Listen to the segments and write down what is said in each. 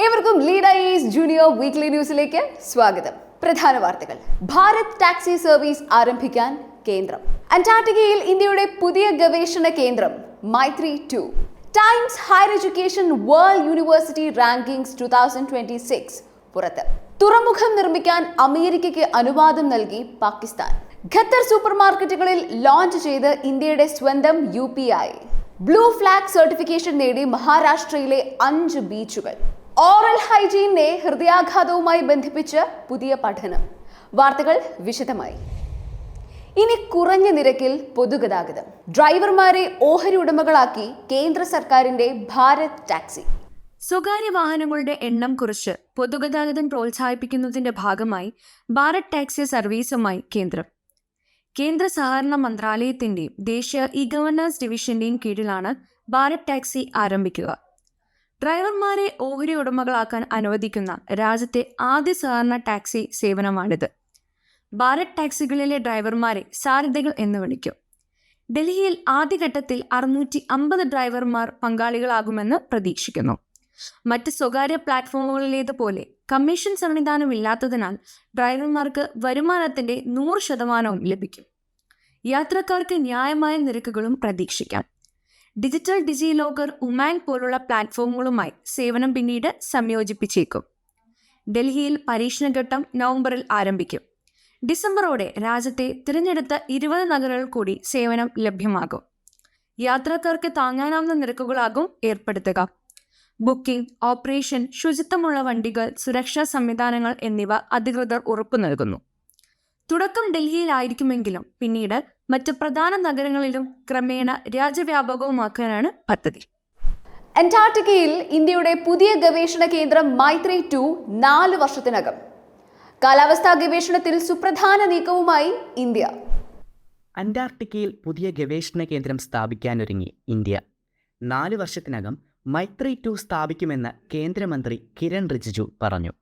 ഏവർക്കും lead IAS junior weekly ന്യൂസിലേക്ക് സ്വാഗതം. പ്രധാന വാർത്തകൾ. ഭാരത് ടാക്സി സർവീസ് ആരംഭിക്കാൻ കേന്ദ്രം. അന്റാർട്ടിക്കയിൽ ഇന്ത്യയുടെ പുതിയ ഗവേഷണ കേന്ദ്രം Maitri 2. Times Higher Education World University Rankings 2026 പുറത്ത്. തുറമുഖം നിർമ്മിക്കാൻ അമേരിക്കയ്ക്ക് അനുവാദം നൽകി പാകിസ്ഥാൻ. ഖത്തർ സൂപ്പർ മാർക്കറ്റുകളിൽ ലോഞ്ച് ചെയ്ത് ഇന്ത്യയുടെ സ്വന്തം UPI. ബ്ലൂ ഫ്ലാഗ് സർട്ടിഫിക്കേഷൻ നേടി മഹാരാഷ്ട്രയിലെ 5 ബീച്ചുകൾ. ഓറൽ ഹൈജീനെ ഹൃദയാഘാതവുമായി ബന്ധിപ്പിച്ച് പുതിയ പഠനം. വാർത്തകൾ വിശദമായി. ഇനി കുറഞ്ഞ നിരക്കിൽ പൊതുഗതാഗതം. ഡ്രൈവർമാരെ ഓഹരി ഉടമകളാക്കി കേന്ദ്ര സർക്കാരിന്റെ ഭാരത് ടാക്സി. സ്വകാര്യ വാഹനങ്ങളുടെ എണ്ണം കുറച്ച് പൊതുഗതാഗതം പ്രോത്സാഹിപ്പിക്കുന്നതിന്റെ ഭാഗമായി ഭാരത് ടാക്സി സർവീസുമായി കേന്ദ്രം. കേന്ദ്ര സഹകരണ മന്ത്രാലയത്തിന്റെയും ദേശീയ ഗവേണൻസ് ഡിവിഷന്റെയും കീഴിലാണ് ഭാരത് ടാക്സി ആരംഭിക്കുക. ഡ്രൈവർമാരെ ഓഹരി ഉടമകളാക്കാൻ അനുവദിക്കുന്ന രാജ്യത്തെ ആദ്യ സഹകരണ ടാക്സി സേവനമാണിത്. ഭാരത് ടാക്സികളിലെ ഡ്രൈവർമാരെ സാരഥികൾ എന്ന് വിളിക്കും. ഡൽഹിയിൽ ആദ്യഘട്ടത്തിൽ 650 ഡ്രൈവർമാർ പങ്കാളികളാകുമെന്ന് പ്രതീക്ഷിക്കുന്നു. മറ്റ് സ്വകാര്യ പ്ലാറ്റ്ഫോമുകളിലേതുപോലെ കമ്മീഷൻ സംവിധാനമില്ലാത്തതിനാൽ ഡ്രൈവർമാർക്ക് വരുമാനത്തിന്റെ 100% ലഭിക്കും. യാത്രക്കാർക്ക് ന്യായമായ നിരക്കുകളും പ്രതീക്ഷിക്കാം. ഡിജിറ്റൽ ഡിജി ലോക്കർ, ഉമാങ് പോലുള്ള പ്ലാറ്റ്ഫോമുകളുമായി സേവനം പിന്നീട് സംയോജിപ്പിച്ചേക്കും. ഡൽഹിയിൽ പരീക്ഷണഘട്ടം നവംബറിൽ ആരംഭിക്കും. ഡിസംബറോടെ രാജ്യത്തെ തിരഞ്ഞെടുത്ത 20 നഗരങ്ങളിൽ കൂടി സേവനം ലഭ്യമാകും. യാത്രക്കാർക്ക് താങ്ങാനാവുന്ന നിരക്കുകളാകും ഏർപ്പെടുത്തുക. ബുക്കിംഗ്, ഓപ്പറേഷൻ, ശുചിത്വമുള്ള വണ്ടികൾ, സുരക്ഷാ സംവിധാനങ്ങൾ എന്നിവ അധികൃതർ ഉറപ്പു നൽകുന്നു. തുടക്കം ഡൽഹിയിലായിരിക്കുമെങ്കിലും പിന്നീട് മറ്റ് പ്രധാന നഗരങ്ങളിലും ക്രമേണ രാജ്യവ്യാപകവുമാക്കാനാണ് പദ്ധതി. അന്റാർട്ടിക്കയിൽ ഇന്ത്യയുടെ പുതിയ ഗവേഷണ കേന്ദ്രം മൈത്രി 2 4 വർഷത്തിനകം. കാലാവസ്ഥാ ഗവേഷണത്തിൽ സുപ്രധാന നീക്കവുമായി ഇന്ത്യ. അന്റാർട്ടിക്കയിൽ പുതിയ ഗവേഷണ കേന്ദ്രം സ്ഥാപിക്കാനൊരുങ്ങി ഇന്ത്യ. 4 വർഷത്തിനകം മൈത്രി 2 സ്ഥാപിക്കുമെന്ന് കേന്ദ്രമന്ത്രി കിരൺ റിജിജു പറഞ്ഞു.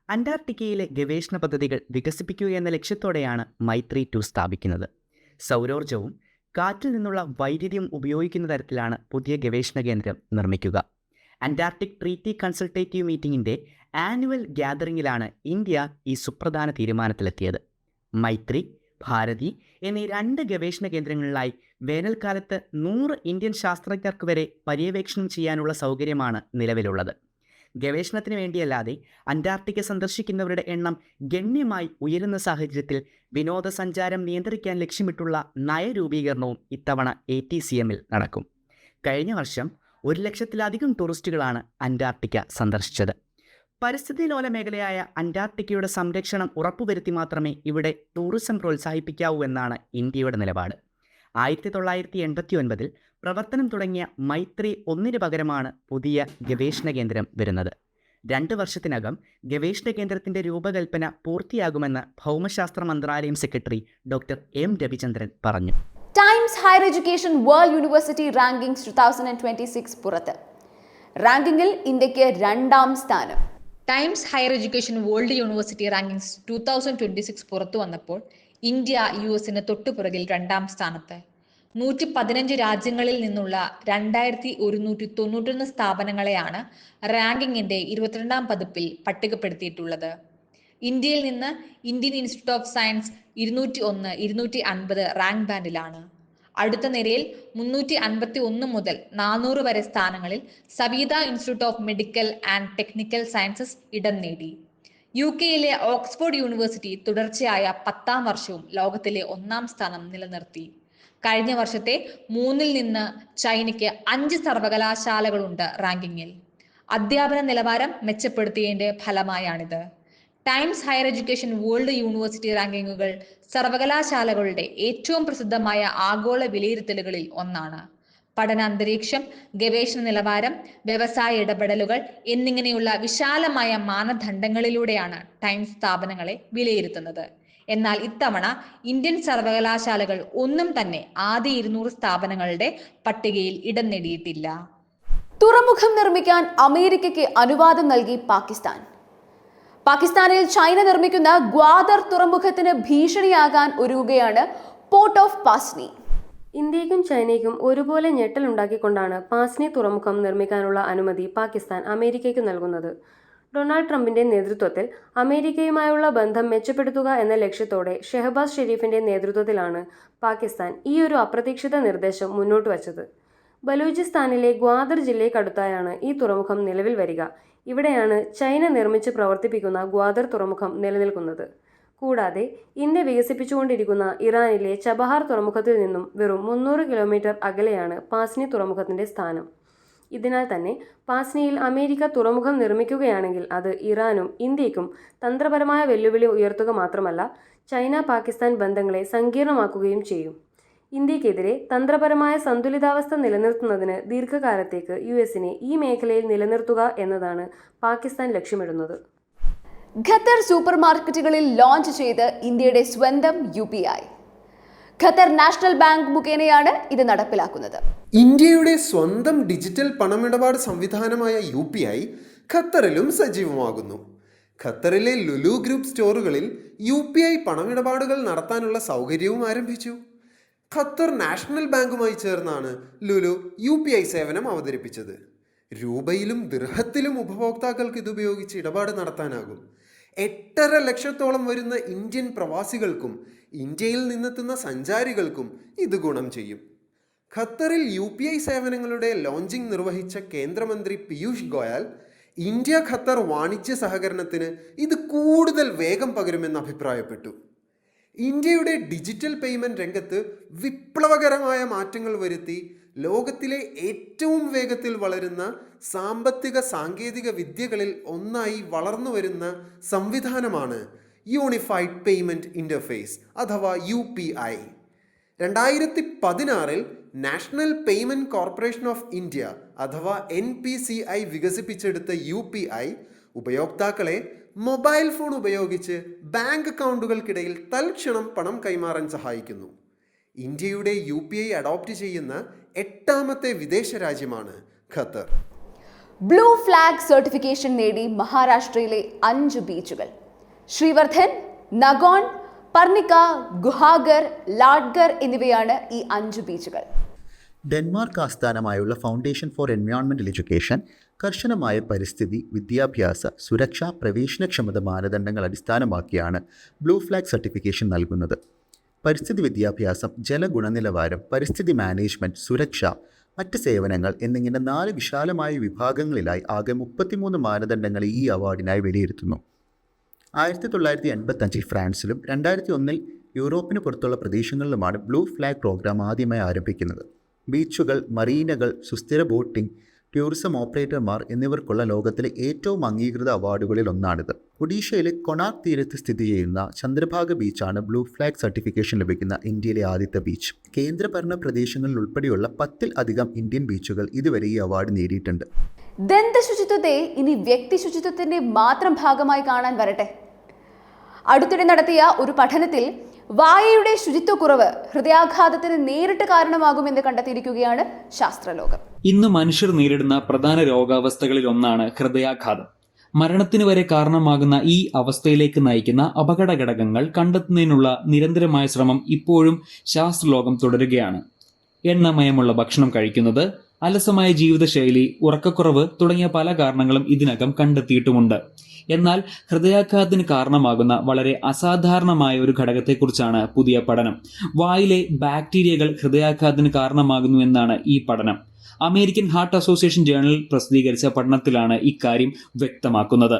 അന്റാർട്ടിക്കയിലെ ഗവേഷണ പദ്ധതികൾ വികസിപ്പിക്കുക എന്ന ലക്ഷ്യത്തോടെയാണ് മൈത്രി 2 സ്ഥാപിക്കുന്നത്. സൗരോർജ്ജവും കാറ്റിൽ നിന്നുള്ള വൈദ്യുതിയും ഉപയോഗിക്കുന്ന തരത്തിലാണ് പുതിയ ഗവേഷണ കേന്ദ്രം നിർമ്മിക്കുക. അന്റാർട്ടിക് ട്രീറ്റി കൺസൾട്ടേറ്റീവ് മീറ്റിംഗിൻ്റെ ആനുവൽ ഗ്യാതറിംഗിലാണ് ഇന്ത്യ ഈ സുപ്രധാന തീരുമാനത്തിലെത്തിയത്. മൈത്രി, ഭാരതി എന്നീ 2 ഗവേഷണ കേന്ദ്രങ്ങളിലായി വേനൽക്കാലത്ത് 100 ഇന്ത്യൻ ശാസ്ത്രജ്ഞർക്ക് വരെ പര്യവേക്ഷണം ചെയ്യാനുള്ള സൗകര്യമാണ് നിലവിലുള്ളത്. ഗവേഷണത്തിന് വേണ്ടിയല്ലാതെ അന്റാർട്ടിക്ക സന്ദർശിക്കുന്നവരുടെ എണ്ണം ഗണ്യമായി ഉയരുന്ന സാഹചര്യത്തിൽ വിനോദസഞ്ചാരം നിയന്ത്രിക്കാൻ ലക്ഷ്യമിട്ടുള്ള നയരൂപീകരണവും ഇത്തവണ ATCMൽ നടക്കും. കഴിഞ്ഞ വർഷം 100,000-ലധികം ടൂറിസ്റ്റുകളാണ് അന്റാർട്ടിക്ക സന്ദർശിച്ചത്. പരിസ്ഥിതി ലോല മേഖലയായ അന്റാർട്ടിക്കയുടെ സംരക്ഷണം ഉറപ്പുവരുത്തി മാത്രമേ ഇവിടെ ടൂറിസം പ്രോത്സാഹിപ്പിക്കാവൂ എന്നാണ് ഇന്ത്യയുടെ നിലപാട്. 1989 പ്രവർത്തനം തുടങ്ങിയ മൈത്രി 1 പകരമാണ് പുതിയ ഗവേഷണ കേന്ദ്രം വരുന്നത്. 2 വർഷത്തിനകം ഗവേഷണ കേന്ദ്രത്തിന്റെ രൂപകൽപ്പന പൂർത്തിയാകുമെന്ന് ഭൗമശാസ്ത്ര മന്ത്രാലയം സെക്രട്ടറി ഡോക്ടർ M. രവിചന്ദ്രൻ പറഞ്ഞു. Times Higher Education World University Rankings 2026 പുറത്ത്. റാങ്കിങ്ങിൽ ഇന്ത്യക്ക് 2ാം സ്ഥാനം. Times Higher Education World University Rankings 2026 പുറത്തു വന്നപ്പോൾ ഇന്ത്യ US-ന് തൊട്ടുപുറകിൽ 2ാം സ്ഥാനത്ത്. 115 രാജ്യങ്ങളിൽ നിന്നുള്ള 2191 സ്ഥാപനങ്ങളെയാണ് റാങ്കിങ്ങിന്റെ 22ാം പതിപ്പിൽ പട്ടികപ്പെടുത്തിയിട്ടുള്ളത്. ഇന്ത്യയിൽ നിന്ന് Indian Institute of Science 201, 250 rank ബാൻഡിലാണ്. അടുത്ത നിരയിൽ 351 മുതൽ 400 വരെ സ്ഥാനങ്ങളിൽ Saveetha Institute of Medical and Technical Sciences ഇടം നേടി. UK-യിലെ ഓക്സ്ഫോർഡ് യൂണിവേഴ്സിറ്റി തുടർച്ചയായ 10ാം വർഷവും ലോകത്തിലെ 1ാം സ്ഥാനം നിലനിർത്തി. കഴിഞ്ഞ വർഷത്തെ 3ൽ നിന്ന് ചൈനയ്ക്ക് 5 സർവകലാശാലകളുണ്ട് റാങ്കിങ്ങിൽ. അധ്യാപന നിലവാരം മെച്ചപ്പെടുത്തിയതിന്റെ ഫലമായാണിത്. Times Higher Education World University റാങ്കിങ്ങുകൾ സർവകലാശാലകളുടെ ഏറ്റവും പ്രസിദ്ധമായ ആഗോള വിലയിരുത്തലുകളിൽ ഒന്നാണ്. പഠനാന്തരീക്ഷം, ഗവേഷണ നിലവാരം, വ്യവസായ ഇടപെടലുകൾ എന്നിങ്ങനെയുള്ള വിശാലമായ മാനദണ്ഡങ്ങളിലൂടെയാണ് ടൈംസ് സ്ഥാപനങ്ങളെ വിലയിരുത്തുന്നത്. എന്നാൽ ഇത്തവണ ഇന്ത്യൻ സർവകലാശാലകൾ ഒന്നും തന്നെ ആദ്യ 200 സ്ഥാപനങ്ങളുടെ പട്ടികയിൽ ഇടം നേടിയിട്ടില്ല. തുറമുഖം നിർമ്മിക്കാൻ അമേരിക്കയ്ക്ക് അനുവാദം നൽകി പാകിസ്ഥാൻ. പാകിസ്ഥാനിൽ ചൈന നിർമ്മിക്കുന്ന ഗ്വാദർ തുറമുഖത്തിന് ഭീഷണിയാകാൻ ഒരുങ്ങുകയാണ് പോർട്ട് ഓഫ് പാസ്നി. ഇന്ത്യയ്ക്കും ചൈനയ്ക്കും ഒരുപോലെ ഞെട്ടലുണ്ടാക്കിക്കൊണ്ടാണ് പാസ്നി തുറമുഖം നിർമ്മിക്കാനുള്ള അനുമതി പാകിസ്ഥാൻ അമേരിക്കയ്ക്ക് നൽകുന്നത്. ഡൊണാൾഡ് ട്രംപിന്റെ നേതൃത്വത്തിൽ അമേരിക്കയുമായുള്ള ബന്ധം മെച്ചപ്പെടുത്തുക എന്ന ലക്ഷ്യത്തോടെ ഷെഹബാസ് ഷെരീഫിന്റെ നേതൃത്വത്തിലാണ് പാകിസ്ഥാൻ ഈയൊരു അപ്രതീക്ഷിത നിർദ്ദേശം മുന്നോട്ട് വച്ചത്. ബലൂചിസ്ഥാനിലെ ഗ്വാദർ ജില്ലയ്ക്കടുത്തായാണ് ഈ തുറമുഖം നിലവിൽ വരിക. ഇവിടെയാണ് ചൈന നിർമ്മിച്ച് പ്രവർത്തിപ്പിക്കുന്ന ഗ്വാദർ തുറമുഖം നിലനിൽക്കുന്നത്. കൂടാതെ ഇന്ത്യ വികസിപ്പിച്ചുകൊണ്ടിരിക്കുന്ന ഇറാനിലെ ചബഹാർ തുറമുഖത്തിൽ നിന്നും വെറും 300 കിലോമീറ്റർ അകലെയാണ് പാസ്നി തുറമുഖത്തിന്റെ സ്ഥാനം. ഇതിനാൽ തന്നെ പാസ്നിയിൽ അമേരിക്ക തുറമുഖം നിർമ്മിക്കുകയാണെങ്കിൽ അത് ഇറാനും ഇന്ത്യയ്ക്കും തന്ത്രപരമായ വെല്ലുവിളി ഉയർത്തുക മാത്രമല്ല, ചൈന പാകിസ്ഥാൻ ബന്ധങ്ങളെ സങ്കീർണമാക്കുകയും ചെയ്യും. ഇന്ത്യക്കെതിരെ തന്ത്രപരമായ സന്തുലിതാവസ്ഥ നിലനിർത്തുന്നതിന് ദീർഘകാലത്തേക്ക് യുഎസിനെ ഈ മേഖലയിൽ നിലനിർത്തുക എന്നതാണ് പാകിസ്ഥാൻ ലക്ഷ്യമിടുന്നത്. ഖത്തർ സൂപ്പർ മാർക്കറ്റുകളിൽ ലോഞ്ച് ചെയ്ത് ഇന്ത്യയുടെ സ്വന്തം UPI. ഖത്തർ നാഷണൽ ബാങ്ക് മുഖേനയാണ് ഇത് നടപ്പിലാക്കുന്നത്. ഇന്ത്യയുടെ സ്വന്തം ഡിജിറ്റൽ പണമിടപാട് സംവിധാനമായ UPI ഖത്തറിലും സജീവമാകുന്നു. ഖത്തറിലെ ലുലു ഗ്രൂപ്പ് സ്റ്റോറുകളിൽ UPI പണമിടപാടുകൾ നടത്താനുള്ള സൗകര്യവും ആരംഭിച്ചു. ഖത്തർ നാഷണൽ ബാങ്കുമായി ചേർന്നാണ് ലുലു UPI സേവനം അവതരിപ്പിച്ചത്. രൂപയിലും ദിർഹത്തിലും ഉപഭോക്താക്കൾക്ക് ഇതുപയോഗിച്ച് ഇടപാട് നടത്താനാകും. 8.5 ലക്ഷത്തോളം വരുന്ന ഇന്ത്യൻ പ്രവാസികൾക്കും ഇന്ത്യയിൽ നിന്നെത്തുന്ന സഞ്ചാരികൾക്കും ഇത് ഗുണം ചെയ്യും. ഖത്തറിൽ UPI സേവനങ്ങളുടെ ലോഞ്ചിങ് നിർവഹിച്ച കേന്ദ്രമന്ത്രി പീയൂഷ് ഗോയൽ ഇന്ത്യ ഖത്തർ വാണിജ്യ സഹകരണത്തിന് ഇത് കൂടുതൽ വേഗം പകരുമെന്ന് അഭിപ്രായപ്പെട്ടു. ഇന്ത്യയുടെ ഡിജിറ്റൽ പേയ്മെൻറ്റ് രംഗത്ത് വിപ്ലവകരമായ മാറ്റങ്ങൾ വരുത്തി ലോകത്തിലെ ഏറ്റവും വേഗത്തിൽ വളരുന്ന സാമ്പത്തിക സാങ്കേതിക വിദ്യകളിൽ ഒന്നായി വളർന്നു വരുന്ന സംവിധാനമാണ് യൂണിഫൈഡ് പേയ്മെൻറ്റ് ഇൻ്റർഫേസ് അഥവാ UPI. 2016 national payment corporation of India അഥവാ NPCI വികസിപ്പിച്ചെടുത്ത UPI ഉപയോക്താക്കളെ മൊബൈൽ ഫോൺ ഉപയോഗിച്ച് ബാങ്ക് അക്കൗണ്ടുകൾക്കിടയിൽ തൽക്ഷണം പണം കൈമാറാൻ സഹായിക്കുന്നു. ഇന്ത്യയുടെ UPI അഡോപ്റ്റ് ചെയ്യുന്ന 8ാമത്തെ വിദേശ രാജ്യമാണ് ഖത്തർ. ബ്ലൂ ഫ്ലാഗ് സർട്ടിഫിക്കേഷൻ നേടി മഹാരാഷ്ട്രയിലെ 5 ബീച്ചുകൾ. ശ്രീവർദ്ധൻ, നഗോൺ, പർണിക്ക, ഗുഹാഗർ, ലാഡ്ഗർ എന്നിവയാണ് ഈ 5 ബീച്ചുകൾ. ഡെൻമാർക്ക് ആസ്ഥാനമായുള്ള ഫൗണ്ടേഷൻ ഫോർ എൻവയോൺമെൻറ്റൽ എഡ്യൂക്കേഷൻ കർശനമായ പരിസ്ഥിതി, വിദ്യാഭ്യാസ, സുരക്ഷാ, പ്രവേശനക്ഷമത മാനദണ്ഡങ്ങൾ അടിസ്ഥാനമാക്കിയാണ് ബ്ലൂ ഫ്ലാഗ് സർട്ടിഫിക്കേഷൻ നൽകുന്നത്. പരിസ്ഥിതി വിദ്യാഭ്യാസം, ജലഗുണനിലവാരം, പരിസ്ഥിതി മാനേജ്മെൻറ്റ്, സുരക്ഷ, മറ്റ് സേവനങ്ങൾ എന്നിങ്ങനെ 4 വിശാലമായ വിഭാഗങ്ങളിലായി ആകെ 33 മാനദണ്ഡങ്ങൾ ഈ അവാർഡിനായി വിലയിരുത്തുന്നു. 1985 ഫ്രാൻസിലും 2001 യൂറോപ്പിന് പുറത്തുള്ള പ്രദേശങ്ങളിലുമാണ് ബ്ലൂ ഫ്ലാഗ് പ്രോഗ്രാം ആദ്യമായി ആരംഭിക്കുന്നത്. ബീച്ചുകൾ, മറീനകൾ, സുസ്ഥിര ബോട്ടിംഗ്, ടൂറിസം ഓപ്പറേറ്റർമാർ എന്നിവർക്കുള്ള ലോകത്തിലെ ഏറ്റവും അംഗീകൃത അവാർഡുകളിൽ ഒന്നാണിത്. ഒഡീഷയിലെ കൊണാർക്ക് തീരത്ത് സ്ഥിതി ചെയ്യുന്ന ചന്ദ്രഭാഗ ബീച്ചാണ് ബ്ലൂ ഫ്ലാഗ് സർട്ടിഫിക്കേഷൻ ലഭിക്കുന്ന ഇന്ത്യയിലെ ആദ്യത്തെ ബീച്ച്. കേന്ദ്രഭരണ പ്രദേശങ്ങളിൽ ഉൾപ്പെടെയുള്ള 10ൽ അധികം ഇന്ത്യൻ ബീച്ചുകൾ ഇതുവരെ ഈ അവാർഡ് നേടിയിട്ടുണ്ട്. ദന്തശുചിത്വത്തെ ഇനി വ്യക്തി ശുചിത്വത്തിന്റെ മാത്രം ഭാഗമായി കാണാൻ വരട്ടെ. അടുത്തിടെ നടത്തിയ ഒരു പഠനത്തിൽ വായയുടെ ശുചിത്വക്കുറവ് ഹൃദയാഘാതത്തിന് നേരിട്ട് കാരണമാകുമെന്ന് കണ്ടെത്തിയിരിക്കുകയാണ് ശാസ്ത്രലോകം. ഇന്ന് മനുഷ്യർ നേരിടുന്ന പ്രധാന രോഗാവസ്ഥകളിൽ ഒന്നാണ് ഹൃദയാഘാതം. മരണത്തിന് വരെ കാരണമാകുന്ന ഈ അവസ്ഥയിലേക്ക് നയിക്കുന്ന അപകട ഘടകങ്ങൾ കണ്ടെത്തുന്നതിനുള്ള നിരന്തരമായ ശ്രമം ഇപ്പോഴും ശാസ്ത്രലോകം തുടരുകയാണ്. എണ്ണമയമുള്ള ഭക്ഷണം കഴിക്കുന്നത്, അലസമായ ജീവിതശൈലി, ഉറക്കക്കുറവ് തുടങ്ങിയ പല കാരണങ്ങളും ഇതിനകം കണ്ടെത്തിയിട്ടുമുണ്ട്. എന്നാൽ ഹൃദയാഘാതത്തിന് കാരണമാകുന്ന വളരെ അസാധാരണമായ ഒരു ഘടകത്തെക്കുറിച്ചാണ് പുതിയ പഠനം. വായിലെ ബാക്ടീരിയകൾ ഹൃദയാഘാതത്തിന് കാരണമാകുന്നു എന്നാണ് ഈ പഠനം. അമേരിക്കൻ ഹാർട്ട് അസോസിയേഷൻ ജേണലിൽ പ്രസിദ്ധീകരിച്ച പഠനത്തിലാണ് ഇക്കാര്യം വ്യക്തമാക്കുന്നത്.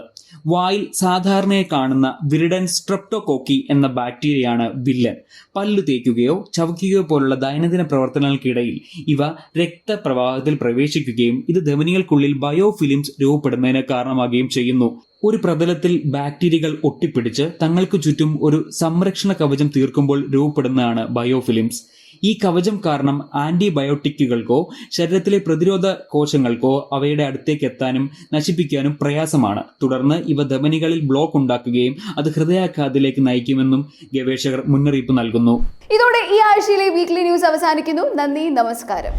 വായിൽ സാധാരണയായി കാണുന്ന വിരിഡൻ സ്ട്രെപ്റ്റോകോക്കി എന്ന ബാക്ടീരിയയാണ് വില്ലൻ. പല്ലു തേക്കുകയോ ചവയ്ക്കുകയോ പോലുള്ള ദൈനംദിന പ്രവർത്തനങ്ങൾക്കിടയിൽ ഇവ രക്തപ്രവാഹത്തിൽ പ്രവേശിക്കുകയും ഇത് ധമനികൾക്കുള്ളിൽ ബയോഫിലിംസ് രൂപപ്പെടുന്നതിന് കാരണമാകുകയും ചെയ്യുന്നു. ഒരു പ്രതലത്തിൽ ബാക്ടീരിയകൾ ഒട്ടിപ്പിടിച്ച് തങ്ങൾക്ക് ചുറ്റും ഒരു സംരക്ഷണ കവചം തീർക്കുമ്പോൾ രൂപപ്പെടുന്നതാണ് ബയോഫിലിംസ്. ഈ കവചം കാരണം ആന്റിബയോട്ടിക്കുകൾക്കോ ശരീരത്തിലെ പ്രതിരോധ കോശങ്ങൾക്കോ അവയുടെ അടുത്തേക്ക് എത്താനും നശിപ്പിക്കാനും പ്രയാസമാണ്. തുടർന്ന് ഇവ ധമനികളിൽ ബ്ലോക്ക് ഉണ്ടാക്കുകയും അത് ഹൃദയാഘാതത്തിലേക്ക് നയിക്കുമെന്നും ഗവേഷകർ മുന്നറിയിപ്പ് നൽകുന്നു. ഇതോടെ ഈ ആഴ്ചയിലെ വീക്ക്ലി ന്യൂസ് അവസാനിക്കുന്നു. നന്ദി, നമസ്കാരം.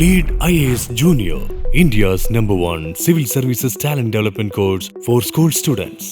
Lead IAS Junior, India's #1 civil services talent development course for school students.